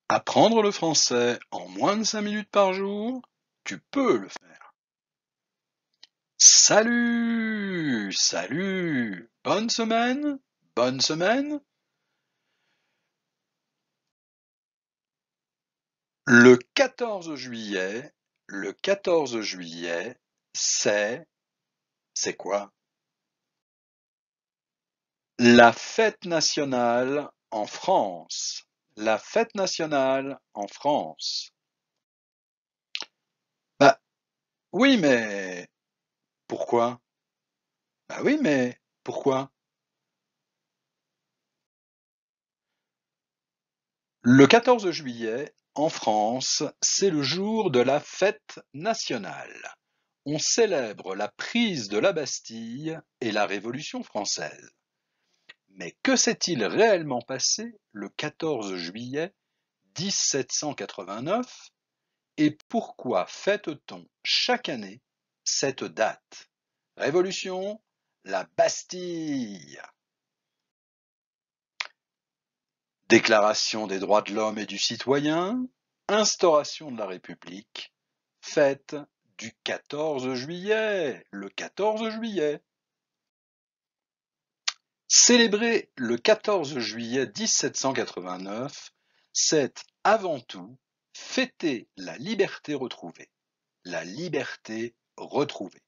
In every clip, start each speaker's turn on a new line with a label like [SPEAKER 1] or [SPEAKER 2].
[SPEAKER 1] Apprendre le français en moins de 5 minutes par jour, tu peux le faire. Salut! Salut! Bonne semaine? Bonne semaine? Le 14 juillet, le 14 juillet, c'est quoi? La fête nationale en France. La fête nationale en France. Bah oui, mais pourquoi? Bah oui, mais pourquoi? Le 14 juillet, en France, c'est le jour de la fête nationale. On célèbre la prise de la Bastille et la Révolution française. Mais que s'est-il réellement passé le 14 juillet 1789 et pourquoi fête-t-on chaque année cette date? Révolution, la Bastille. Déclaration des droits de l'homme et du citoyen, instauration de la République, fête du 14 juillet, le 14 juillet. Célébrer le 14 juillet 1789, c'est avant tout fêter la liberté retrouvée. La liberté retrouvée.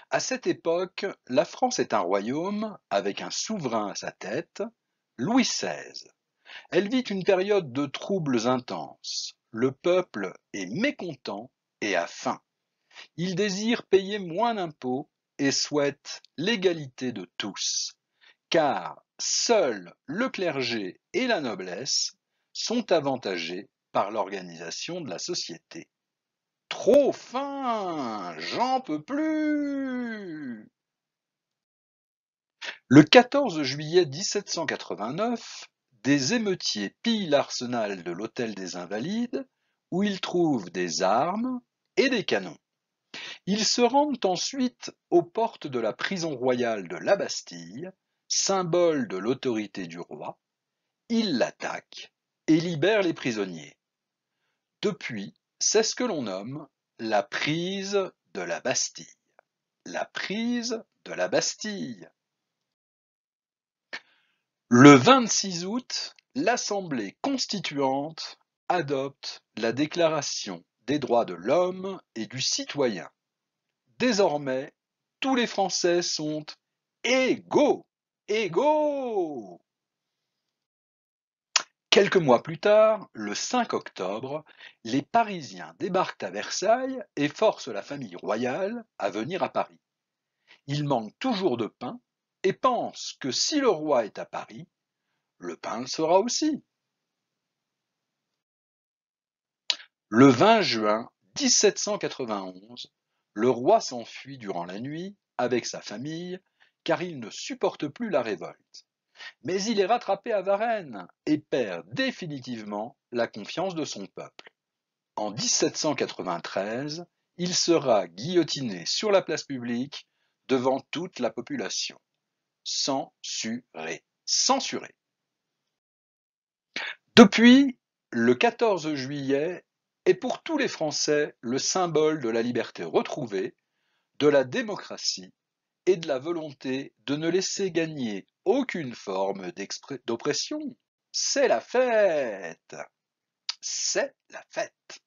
[SPEAKER 1] À cette époque, la France est un royaume avec un souverain à sa tête, Louis XVI. Elle vit une période de troubles intenses. Le peuple est mécontent et a faim. Il désire payer moins d'impôts et souhaite l'égalité de tous, car seuls le clergé et la noblesse sont avantagés par l'organisation de la société. Trop faim, j'en peux plus. Le 14 juillet 1789, des émeutiers pillent l'arsenal de l'Hôtel des Invalides, où ils trouvent des armes et des canons. Ils se rendent ensuite aux portes de la prison royale de la Bastille, symbole de l'autorité du roi. Ils l'attaquent et libèrent les prisonniers. Depuis, c'est ce que l'on nomme la prise de la Bastille. La prise de la Bastille. Le 26 août, l'Assemblée constituante adopte la Déclaration des droits de l'homme et du citoyen. Désormais, tous les Français sont égaux. Égaux. Quelques mois plus tard, le 5 octobre, les Parisiens débarquent à Versailles et forcent la famille royale à venir à Paris. Ils manquent toujours de pain et pensent que si le roi est à Paris, le pain le sera aussi. Le 20 juin 1791, le roi s'enfuit durant la nuit avec sa famille car il ne supporte plus la révolte. Mais il est rattrapé à Varennes et perd définitivement la confiance de son peuple. En 1793, il sera guillotiné sur la place publique devant toute la population. Censuré. Censuré. Depuis, le 14 juillet est pour tous les Français le symbole de la liberté retrouvée, de la démocratie et de la volonté de ne laisser gagner aucune forme d'oppression. C'est la fête. C'est la fête.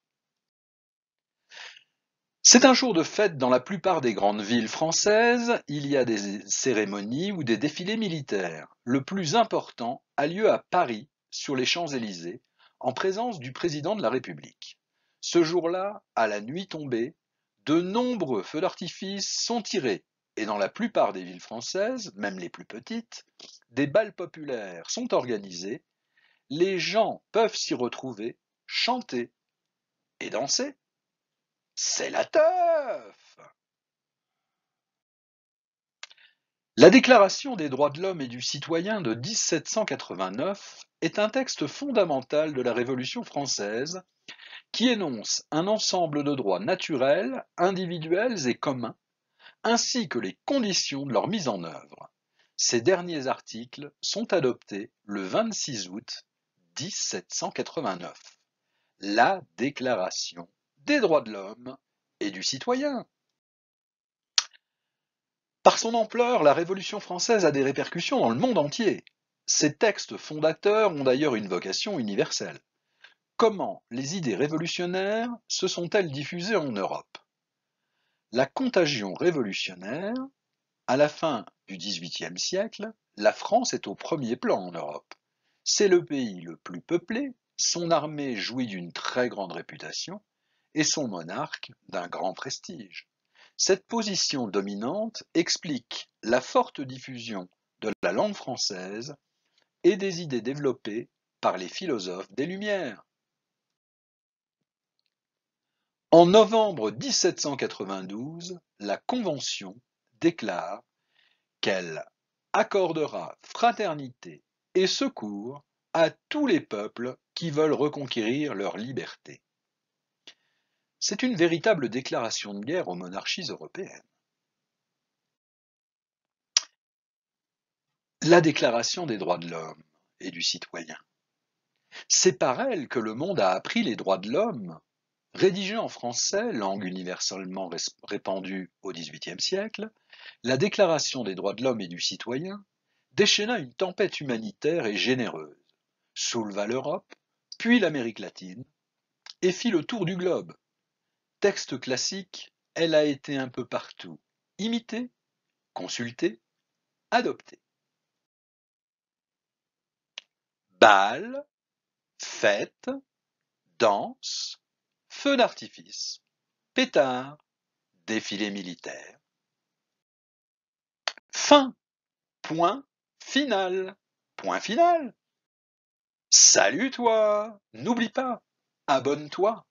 [SPEAKER 1] C'est un jour de fête dans la plupart des grandes villes françaises. Il y a des cérémonies ou des défilés militaires. Le plus important a lieu à Paris, sur les Champs-Élysées, en présence du président de la République. Ce jour-là, à la nuit tombée, de nombreux feux d'artifice sont tirés et dans la plupart des villes françaises, même les plus petites, des bals populaires sont organisés. Les gens peuvent s'y retrouver, chanter et danser. C'est la teuf! La Déclaration des droits de l'homme et du citoyen de 1789 est un texte fondamental de la Révolution française qui énonce un ensemble de droits naturels, individuels et communs, ainsi que les conditions de leur mise en œuvre. Ces derniers articles sont adoptés le 26 août 1789. la Déclaration des droits de l'homme et du citoyen. Par son ampleur, la Révolution française a des répercussions dans le monde entier. Ses textes fondateurs ont d'ailleurs une vocation universelle. Comment les idées révolutionnaires se sont-elles diffusées en Europe? La contagion révolutionnaire, à la fin du XVIIIe siècle, la France est au premier plan en Europe. C'est le pays le plus peuplé, son armée jouit d'une très grande réputation et son monarque d'un grand prestige. Cette position dominante explique la forte diffusion de la langue française et des idées développées par les philosophes des Lumières. En novembre 1792, la Convention déclare qu'elle accordera fraternité et secours à tous les peuples qui veulent reconquérir leur liberté. C'est une véritable déclaration de guerre aux monarchies européennes. La Déclaration des droits de l'homme et du citoyen. C'est par elle que le monde a appris les droits de l'homme. Rédigée en français, langue universellement répandue au XVIIIe siècle, la Déclaration des droits de l'homme et du citoyen déchaîna une tempête humanitaire et généreuse, souleva l'Europe, puis l'Amérique latine, et fit le tour du globe. Texte classique, elle a été un peu partout imitée, consultée, adoptée. Bals, fêtes, danses, feux d'artifice, pétards, défilés militaires. Fin, point final, point final. Salut toi, n'oublie pas, abonne-toi.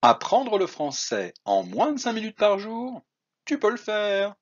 [SPEAKER 1] Apprendre le français en moins de 5 minutes par jour, tu peux le faire.